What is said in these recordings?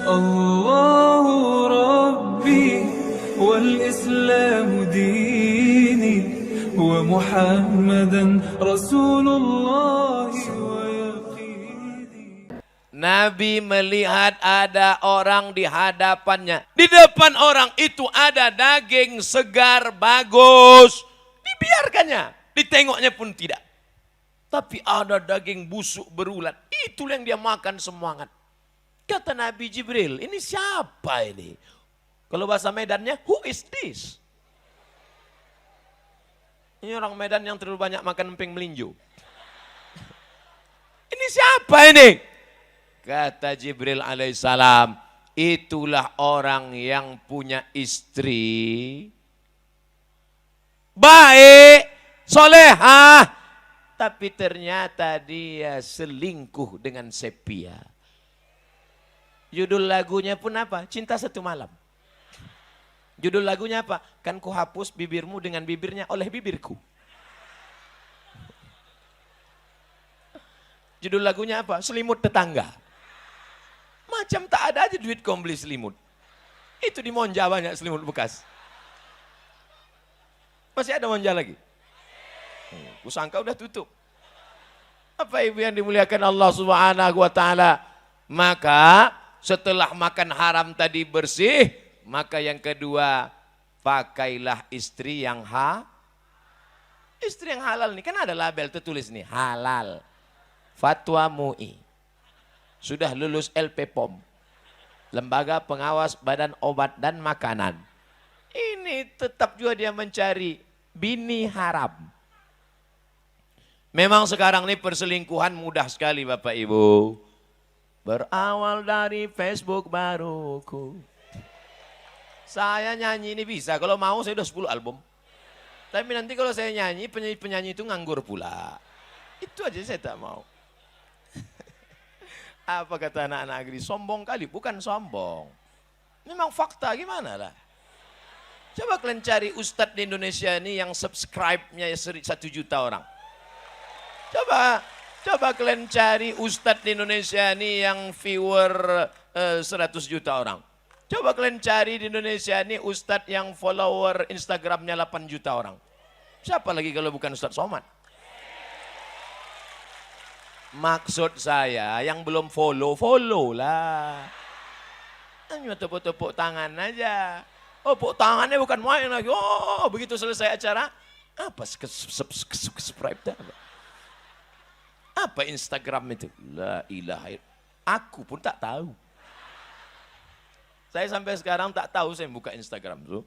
الله ربي والإسلام ديني ومحمدا رسول الله ويقيني. Nabi melihat ada orang di hadapannya. Di depan orang itu ada daging segar bagus. Dibiarkannya, ditengoknya pun tidak. Tapi ada daging busuk berulat. Itulah yang dia makan semangat. Kata Nabi Jibril, ini siapa ini? Kalau bahasa Medannya, who is this? Ini orang Medan yang terlalu banyak makan emping melinjo. Ini siapa ini? Kata Jibril alaihissalam, itulah orang yang punya istri baik, solehah, tapi ternyata dia selingkuh dengan sepia. Judul lagunya pun apa? Cinta Satu Malam. Judul lagunya apa? Kan ku hapus bibirmu dengan bibirnya oleh bibirku. Judul lagunya apa? Selimut Tetangga. Macam tak ada aja duit kau beli selimut. Itu di Monja banyak selimut bekas. Masih ada Monja lagi? Kusangka udah tutup. Apa ibu yang dimuliakan Allah Subhanahu wa taala? Maka setelah makan haram tadi bersih, maka yang kedua, pakailah istri yang istri yang halal nih. Kan ada label tertulis nih, halal. Fatwa MUI. Sudah lulus LP POM. Lembaga Pengawas Badan Obat dan Makanan. Ini tetap juga dia mencari bini haram. Memang sekarang ini perselingkuhan mudah sekali Bapak Ibu. Berawal dari Facebook baruku. Saya nyanyi ini bisa, kalau mau saya udah 10 album. Tapi nanti kalau saya nyanyi, penyanyi itu nganggur pula. Itu aja saya tak mau. Apa kata anak-anak negeri? Sombong kali, bukan sombong. Memang fakta, gimana lah. Coba kalian cari ustadz di Indonesia ini yang subscribe-nya 1 juta orang. Coba kalian cari ustadz di Indonesia ini yang viewer 100 juta orang. Coba kalian cari di Indonesia ini ustadz yang follower Instagramnya 8 juta orang. Siapa lagi kalau bukan Ustadz Somad? Maksud saya yang belum follow lah. Hanya tepuk-tepuk tangan aja. Oh, tepuk tangannya bukan main lagi. Oh, begitu selesai acara, apa subscribe dah? Apa Instagram itu? La ilaha illallah. Aku pun tak tahu. Saya sampai sekarang tak tahu saya buka Instagram tuh.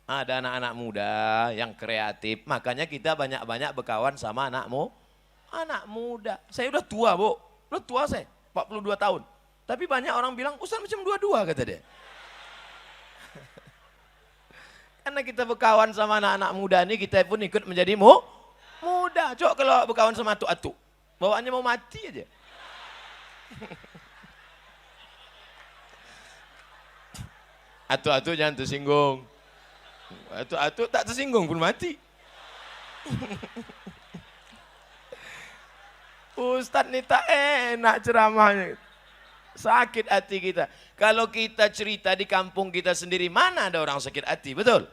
Ada anak-anak muda yang kreatif, makanya kita banyak-banyak berkawan sama anak muda. Saya udah tua, Bu. Udah tua saya, 42 tahun. Tapi banyak orang bilang, Ustaz macam 22 kata dia. Karena kita berkawan sama anak-anak muda ini, kita pun ikut menjadi muda. Coba kalau berkawan sama atuk-atuk, bawaannya mau mati aja. Atuk-atuk jangan tersinggung. Atuk-atuk tak tersinggung pun mati. Ustadz ini tak enak ceramahnya. Sakit hati kita. Kalau kita cerita di kampung kita sendiri, mana ada orang sakit hati, betul?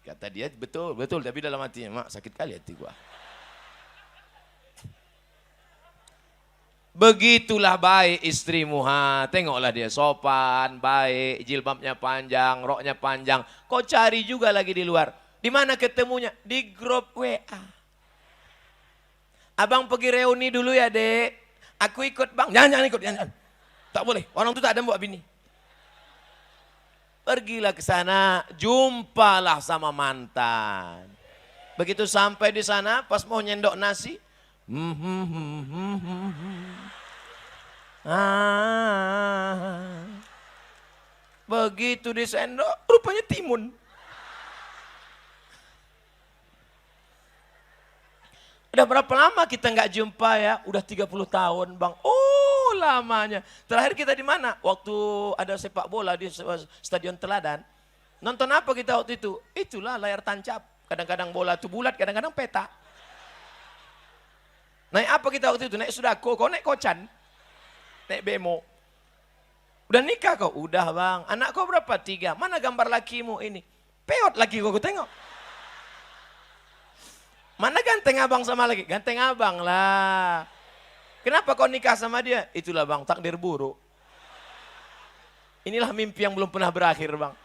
Kata dia betul, tapi dalam hatinya, mak sakit kali hati gua. Begitulah baik istrimu, tengoklah dia sopan, baik, jilbabnya panjang, roknya panjang. Kau cari juga lagi di luar. Di mana ketemunya? Di grup WA. Abang pergi reuni dulu ya, Dek. Aku ikut, Bang. Jangan ikut, jangan. Tak boleh, orang itu tak ada buat bini. Pergilah ke sana, jumpalah sama mantan. Begitu sampai di sana, pas mau nyendok nasi, begitu disendok, rupanya timun. Udah berapa lama kita nggak jumpa ya? Udah 30 tahun, Bang. Oh, lamanya. Terakhir kita di mana? Waktu ada sepak bola di Stadion Teladan. Nonton apa kita waktu itu? Itulah layar tancap. Kadang-kadang bola itu bulat, kadang-kadang peta. Naik apa kita waktu itu? Naik Sudako, kau naik Kocan. Naik Bemo. Udah nikah kau? Udah bang. Anak kau berapa? 3. Mana gambar lakimu ini? Peot laki kau tengok. Mana ganteng abang sama laki? Ganteng abang lah. Kenapa kau nikah sama dia? Itulah bang, takdir buruk. Inilah mimpi yang belum pernah berakhir bang.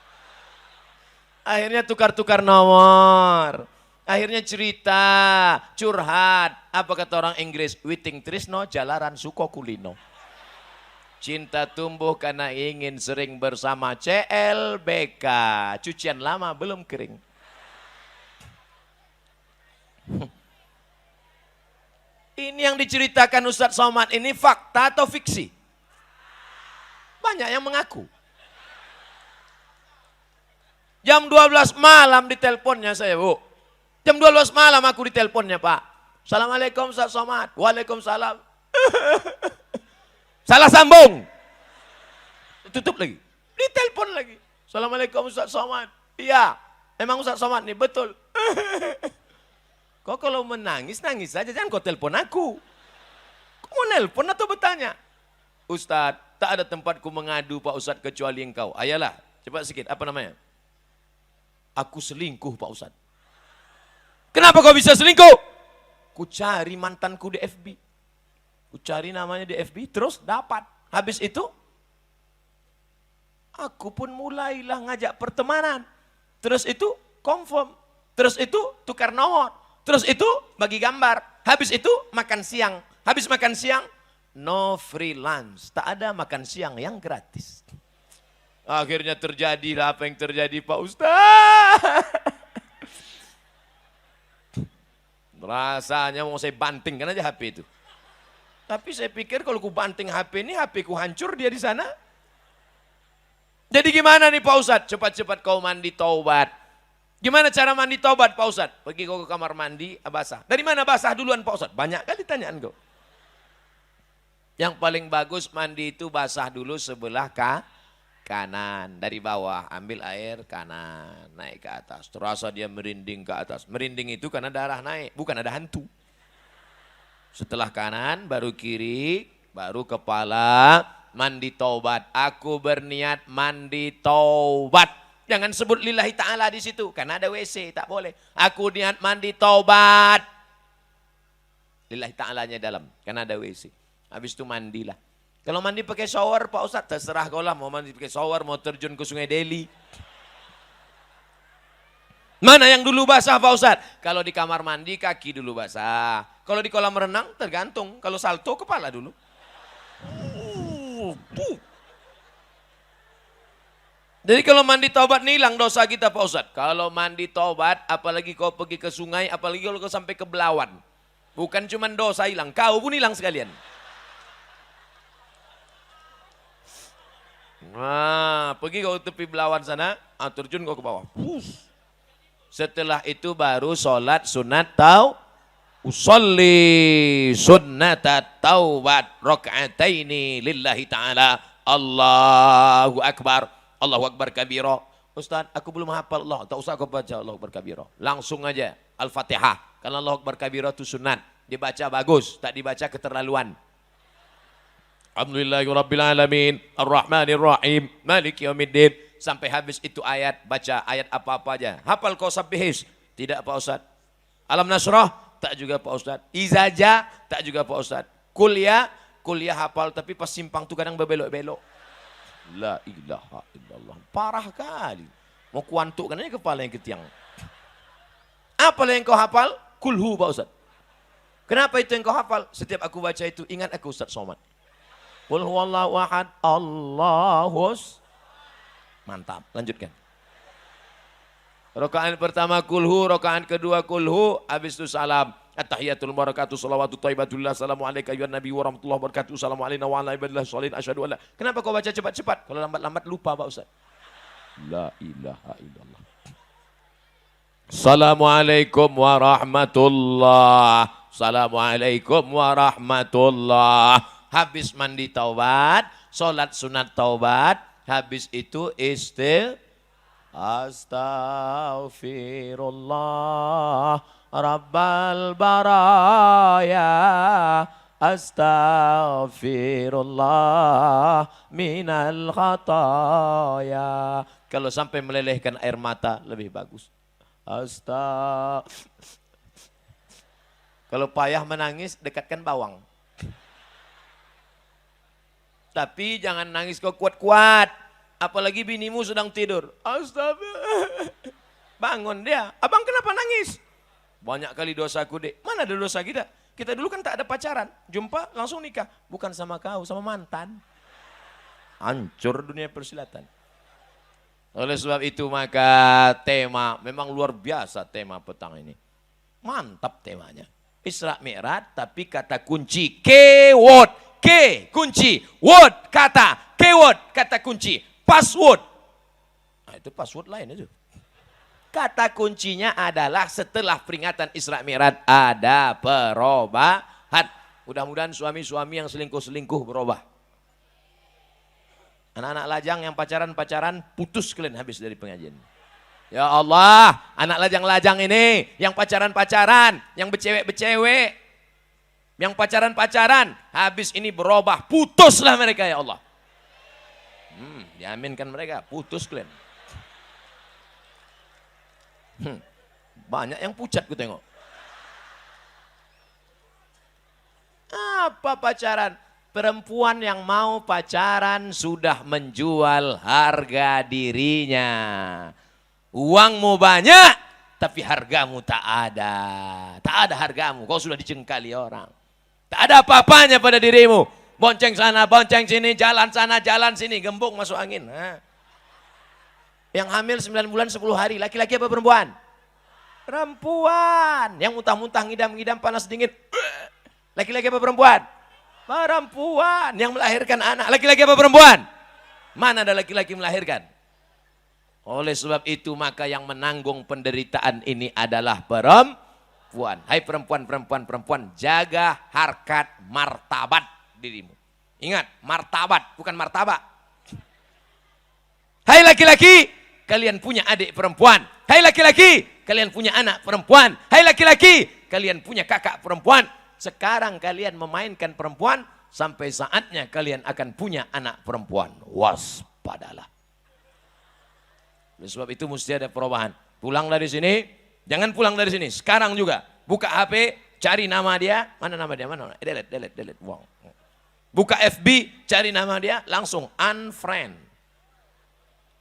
Akhirnya tukar-tukar nomor. Akhirnya cerita, curhat. Apa kata orang Inggris? Witing trisno jalaran suko kulino. Cinta tumbuh karena ingin sering bersama CLBK. Cucian lama belum kering. Ini yang diceritakan Ustadz Somad ini fakta atau fiksi? Banyak yang mengaku. Jam 12 malam diteleponnya saya, Bu. Jam 12 malam aku diteleponnya, Pak. Assalamualaikum Ustadz Somad. Waalaikumsalam. Salah sambung. Tutup lagi. Ditelepon lagi. Assalamualaikum Ustadz Somad. Iya, emang Ustadz Somad nih, betul. Kok kalau menangis, nangis saja. Jangan kau telepon aku. Kau mau nelpon atau bertanya? Ustadz, tak ada tempatku mengadu Pak Ustadz kecuali engkau. Ayalah, cepat sedikit. Apa namanya? Aku selingkuh Pak Ustadz. Kenapa kau bisa selingkuh? Ku cari mantanku di FB. Ku cari namanya di FB, terus dapat. Habis itu, aku pun mulailah ngajak pertemanan. Terus itu, confirm. Terus itu, tukar nomor. Terus itu, bagi gambar. Habis itu, makan siang. Habis makan siang, no free lunch. Tak ada makan siang yang gratis. Akhirnya terjadilah apa yang terjadi Pak Ustaz. Rasanya mau saya bantingkan aja HP itu. Tapi saya pikir kalau ku banting HP ini, HP ku hancur dia di sana. Jadi gimana nih Pak Ustadz? Cepat-cepat kau mandi taubat. Gimana cara mandi taubat Pak Ustadz? Pergi kau ke kamar mandi, basah. Dari mana basah duluan Pak Ustadz? Banyak kali tanyaan kau. Yang paling bagus mandi itu basah dulu sebelah kanan. Dari bawah ambil air kanan, naik ke atas. Terasa dia merinding ke atas. Merinding itu karena darah naik, bukan ada hantu. Setelah kanan, baru kiri, baru kepala, mandi taubat. Aku berniat mandi taubat. Jangan sebut lillahi ta'ala di situ, karena ada WC, tak boleh. Aku niat mandi taubat. Lillahi ta'alanya dalam, karena ada WC. Habis itu mandilah. Kalau mandi pakai shower Pak Ustadz, terserah kau lah. Mau mandi pakai shower, mau terjun ke Sungai Deli. Mana yang dulu basah Pak Ustadz? Kalau di kamar mandi kaki dulu basah. Kalau di kolam renang tergantung. Kalau salto kepala dulu. Jadi kalau mandi taubat nih hilang dosa kita Pak Ustadz. Kalau mandi taubat, apalagi kau pergi ke sungai, apalagi kalau kau sampai ke Belawan. Bukan cuma dosa hilang, kau pun hilang sekalian. Nah, pergi kau tepi Belawan sana, terjun kau ke bawah. Setelah itu baru sholat sunat usolli sunnata taubat raka'ataini lillahi ta'ala. Allahu Akbar. Allahu Akbar kabira. Ustaz, aku belum hafal Allah. Tak usah kau baca Allahu Akbar kabira. Langsung aja Al-Fatihah. Karena Allahu Akbar kabira itu sunat. Dibaca bagus, tak dibaca keterlaluan. Alhamdulillahirrabbilalamin. Ar-Rahmanirrahim. Maliki yaumiddin. Sampai habis itu ayat, baca ayat apa-apa aja. Hafal kau sabbihis? Tidak Pak Ustaz. Alam Nasrah? Tak juga Pak Ustaz. Izaja? Tak juga Pak Ustaz. Kuliah hafal tapi pas simpang tuh kadang berbelok-belok. La ilaha illallah. Parah kali. Mau kuantukkan aja kepala yang ke tiang. Apa yang kau hafal? Kulhu Pak Ustaz. Kenapa itu yang kau hafal? Setiap aku baca itu ingat aku Ustaz Somad. Qul huwallahu ahad, Allahus. Mantap, lanjutkan. Rakaat pertama kulhu, rakaat kedua kulhu, habis itu salam. At-tahiyatul barakatuh, salawatu thayyibatullah, assalamu alayka ya nabi wa rahmatullahi wa barakatuh, assalamu alayna wa ala ibadillah sholihin, asyhadu an la. Kenapa kau baca cepat-cepat? Kalau lambat-lambat lupa Pak Ustaz. La ilaha illallah. Assalamualaikum warahmatullah. Assalamualaikum warahmatullah. Habis mandi taubat, sholat sunat taubat, habis itu astaghfirullah rabbal baraya astaghfirullah minal khataya. Kalau sampai melelehkan air mata lebih bagus. Kalau payah menangis, dekatkan bawang. Tapi jangan nangis kau kuat-kuat. Apalagi binimu sedang tidur. Astagfirullah. Bangun dia. Abang kenapa nangis? Banyak kali dosaku dek. Mana ada dosa kita? Kita dulu kan tak ada pacaran. Jumpa langsung nikah. Bukan sama kau, sama mantan. Hancur dunia persilatan. Oleh sebab itu maka tema memang luar biasa tema petang ini. Mantap temanya. Isra Mi'raj tapi kata kunci keyword. K kunci, word kata, keyword kata kunci, password. Nah, itu password lain itu. Kata kuncinya adalah setelah peringatan Isra Mi'raj ada perubahan. Mudah-mudahan suami-suami yang selingkuh-selingkuh berubah. Anak-anak lajang yang pacaran-pacaran putus kalian habis dari pengajian. Ya Allah, anak lajang-lajang ini yang pacaran-pacaran, yang bercewek-bercewek, yang pacaran-pacaran, habis ini berubah, putuslah mereka ya Allah. Diaminkan mereka, putus kalian. Banyak yang pucat gue tengok. Apa pacaran? Perempuan yang mau pacaran sudah menjual harga dirinya. Uangmu banyak, tapi hargamu tak ada. Tak ada hargamu, kau sudah dicengkali orang. Tak ada apa-apanya pada dirimu. Bonceng sana, bonceng sini, jalan sana, jalan sini, gembung masuk angin. Yang hamil 9 bulan 10 hari, laki-laki apa perempuan? Perempuan. Yang muntah-muntah, ngidam-ngidam, panas dingin. Laki-laki apa perempuan? Perempuan. Yang melahirkan anak, laki-laki apa perempuan? Mana ada laki-laki melahirkan? Oleh sebab itu maka yang menanggung penderitaan ini adalah perempuan. Hai perempuan, jaga harkat martabat dirimu. Ingat, martabat bukan martabak. Hai laki-laki, kalian punya adik perempuan. Hai laki-laki, kalian punya anak perempuan. Hai laki-laki, kalian punya kakak perempuan. Sekarang kalian memainkan perempuan, sampai saatnya kalian akan punya anak perempuan. Waspadalah. Oleh sebab itu mesti ada perubahan. Pulang dari sini, jangan pulang dari sini. Sekarang juga, buka HP, cari nama dia. Mana nama dia? Mana? Delete. Wow. Buka FB, cari nama dia, langsung unfriend.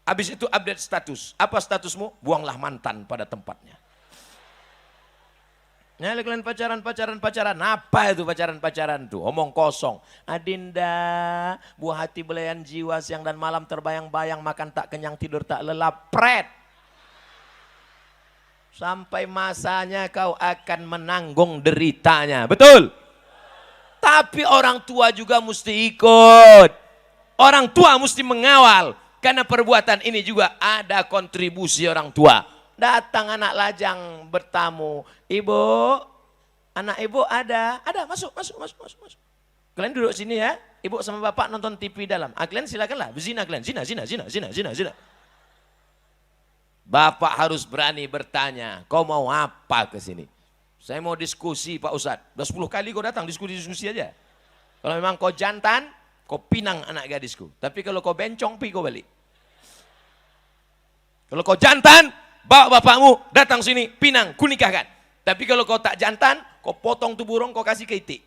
Habis itu update status. Apa statusmu? Buanglah mantan pada tempatnya. Nah, kalian pacaran. Apa itu pacaran tuh? Omong kosong. Adinda, buah hati belayan jiwa, siang dan malam terbayang-bayang, makan tak kenyang, tidur tak lelap. Pret. Sampai masanya kau akan menanggung deritanya. Betul? Tapi orang tua juga mesti ikut. Orang tua mesti mengawal. Karena perbuatan ini juga ada kontribusi orang tua. Datang anak lajang bertamu. Ibu, anak ibu ada. Ada, masuk. Kalian duduk sini ya. Ibu sama bapak nonton TV dalam. Kalian silakanlah, berzina kalian. Zina. Bapak harus berani bertanya, kau mau apa ke sini? Saya mau diskusi Pak Ustadz. Udah 10 kali kau datang diskusi aja. Kalau memang kau jantan, kau pinang anak gadisku. Tapi kalau kau bencong, pi kau balik. Kalau kau jantan, bawa bapakmu datang sini, pinang, kunikahkan. Tapi kalau kau tak jantan, kau potong tuh burung, kau kasih ke itik.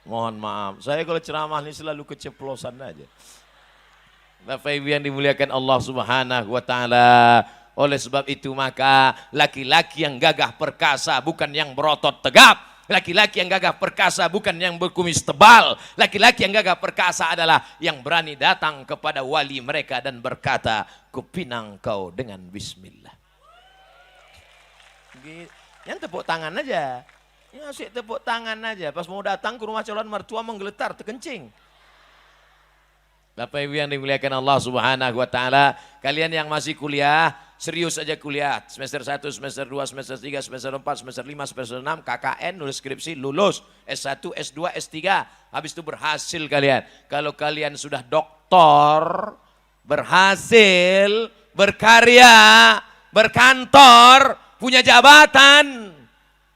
Mohon maaf, saya kalau ceramah ini selalu keceplosan aja. Bapak Ibu yang dimuliakan Allah Subhanahu wa Ta'ala. Oleh sebab itu maka laki-laki yang gagah perkasa bukan yang berotot tegap. Laki-laki yang gagah perkasa bukan yang berkumis tebal. Laki-laki yang gagah perkasa adalah yang berani datang kepada wali mereka dan berkata, kupinang kau dengan bismillah. Yang tepuk tangan aja. Ya asik tepuk tangan aja. Pas mau datang ke rumah calon mertua menggeletar, terkencing. Bapak Ibu yang dimuliakan Allah Subhanahu wa Ta'ala, kalian yang masih kuliah, serius aja kuliah. Semester 1, semester 2, semester 3, semester 4, semester 5, semester 6, KKN, nulis skripsi, lulus. S1, S2, S3, habis itu berhasil kalian. Kalau kalian sudah doktor, berhasil, berkarya, berkantor, punya jabatan.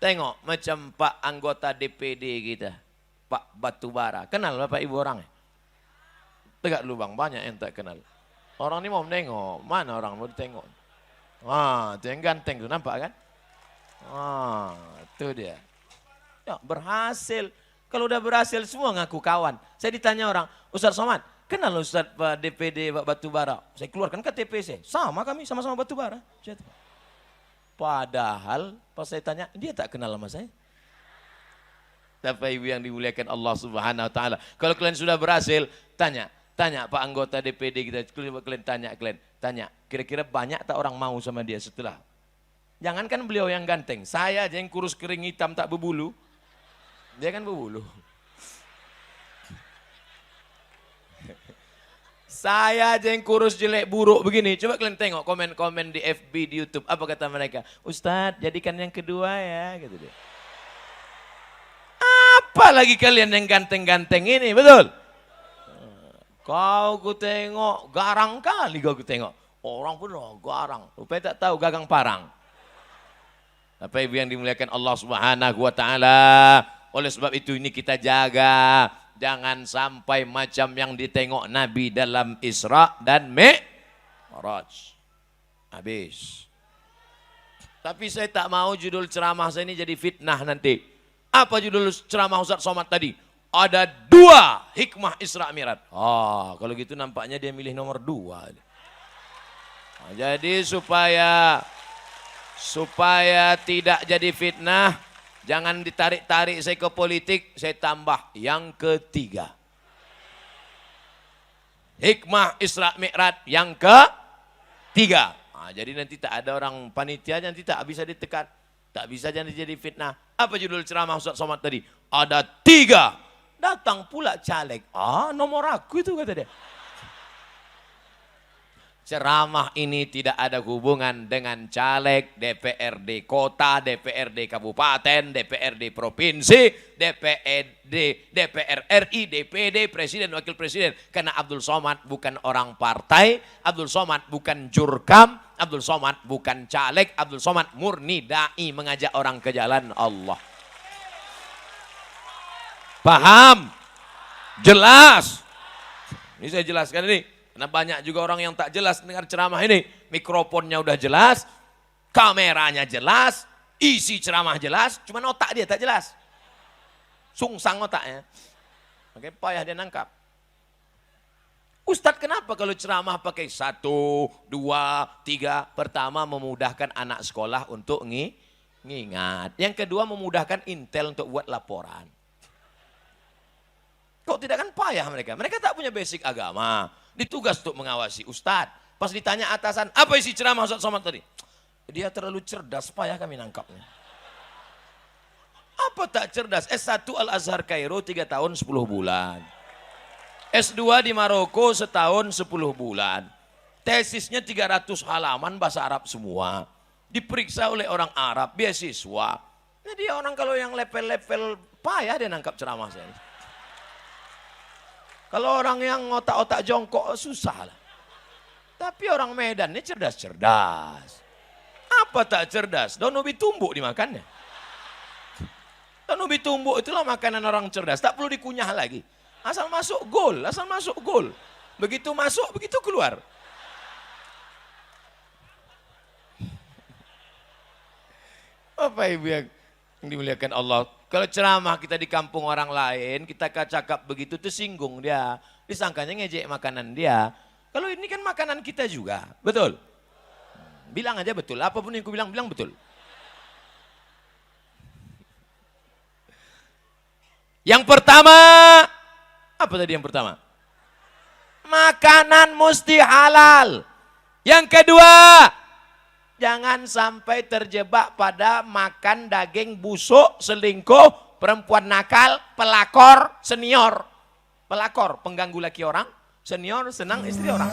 Tengok macam Pak anggota DPD kita, Pak Batubara. Kenal Bapak Ibu orangnya? Tegak dulu bang, banyak yang tak kenal. Orang ini mau menengok, mana orang mau ditengok? Itu yang ganteng tuh, nampak kan? Itu dia. Ya, berhasil. Kalau udah berhasil semua ngaku kawan. Saya ditanya orang, Ustaz Somad, kenal Ustaz Pak DPD Pak Batubara? Saya keluarkan KTP saya. Sama kami, sama-sama Batubara. Padahal pas saya tanya, dia tak kenal sama saya. Bapak Ibu yang dimuliakan Allah Subhanahu wa taala. Kalau kalian sudah berhasil, tanya Pak anggota DPD kita, kalian tanya, kira-kira banyak tak orang mau sama dia setelah? Jangankan beliau yang ganteng, saya aja yang kurus kering hitam tak berbulu. Dia kan berbulu. Saya aja yang kurus jelek buruk begini. Coba kalian tengok komen-komen di FB, di YouTube. Apa kata mereka? Ustadz, jadikan yang kedua ya. Gitu deh. Apalagi kalian yang ganteng-ganteng ini, betul? Kau ku tengok, garang kali kau ku tengok. Orang pun garang. Rupanya tak tahu gagang parang. Apa Ibu yang dimuliakan Allah Subhanahu wa taala. Oleh sebab itu ini kita jaga. Jangan sampai macam yang ditengok Nabi dalam Isra dan Mi'raj. Habis. Tapi saya tak mau judul ceramah saya ini jadi fitnah nanti. Apa judul ceramah Ustaz Somad tadi? Ada 2 hikmah Isra Mi'raj. Kalau gitu nampaknya dia milih nomor 2. Jadi supaya tidak jadi fitnah, jangan ditarik-tarik saya ke politik, saya tambah yang ketiga. Hikmah Isra Mi'raj yang ketiga. Jadi nanti tak ada orang panitia, nanti tak bisa ditekan. Tak bisa jadi fitnah. Apa judul ceramah Ustaz Somad tadi? Ada 3. Datang pula caleg. Nomor aku itu kata dia. Ceramah ini tidak ada hubungan dengan caleg, DPRD kota, DPRD kabupaten, DPRD provinsi, DPR RI, DPD, presiden, wakil presiden. Karena Abdul Somad bukan orang partai, Abdul Somad bukan jurkam, Abdul Somad bukan caleg, Abdul Somad murni da'i, mengajak orang ke jalan Allah. Paham? Jelas? Ini saya jelaskan ini. Karena banyak juga orang yang tak jelas dengar ceramah ini. Mikrofonnya udah jelas, kameranya jelas, isi ceramah jelas, cuma otak dia tak jelas. Sungsang otaknya. Makanya payah dia nangkap. Ustadz, kenapa kalau ceramah pakai 1, 2, 3? Pertama memudahkan anak sekolah untuk ngingat. Yang kedua memudahkan intel untuk buat laporan. Kok tidak kan payah mereka? Mereka tak punya basic agama. Ditugas untuk mengawasi Ustadz. Pas ditanya atasan, apa isi ceramah Ustadz Somad tadi? Dia terlalu cerdas, payah kami nangkapnya. Apa tak cerdas? S1 Al-Azhar Kairo 3 tahun 10 bulan. S2 di Maroko setahun 10 bulan. Tesisnya 300 halaman bahasa Arab semua. Diperiksa oleh orang Arab, beasiswa. Jadi orang kalau yang level-level payah dia nangkap ceramah saya. Kalau orang yang otak-otak jongkok susah lah. Tapi orang Medan ini cerdas-cerdas. Apa tak cerdas? Daun ubi tumbuk dimakannya. Daun ubi tumbuk itulah makanan orang cerdas. Tak perlu dikunyah lagi. Asal masuk gol, asal masuk gol. Begitu masuk, begitu keluar. Apa Ibu yang dimuliakan Allah? Kalau ceramah kita di kampung orang lain, kita cakap begitu tersinggung dia. Disangkanya ngejek makanan dia. Kalau ini kan makanan kita juga, betul? Bilang aja betul, apapun yang aku bilang betul. Yang pertama, apa tadi yang pertama? Makanan mesti halal. Yang kedua, jangan sampai terjebak pada makan daging busuk, selingkuh, perempuan nakal, pelakor, senior. Pelakor, pengganggu laki orang, senior, senang istri orang.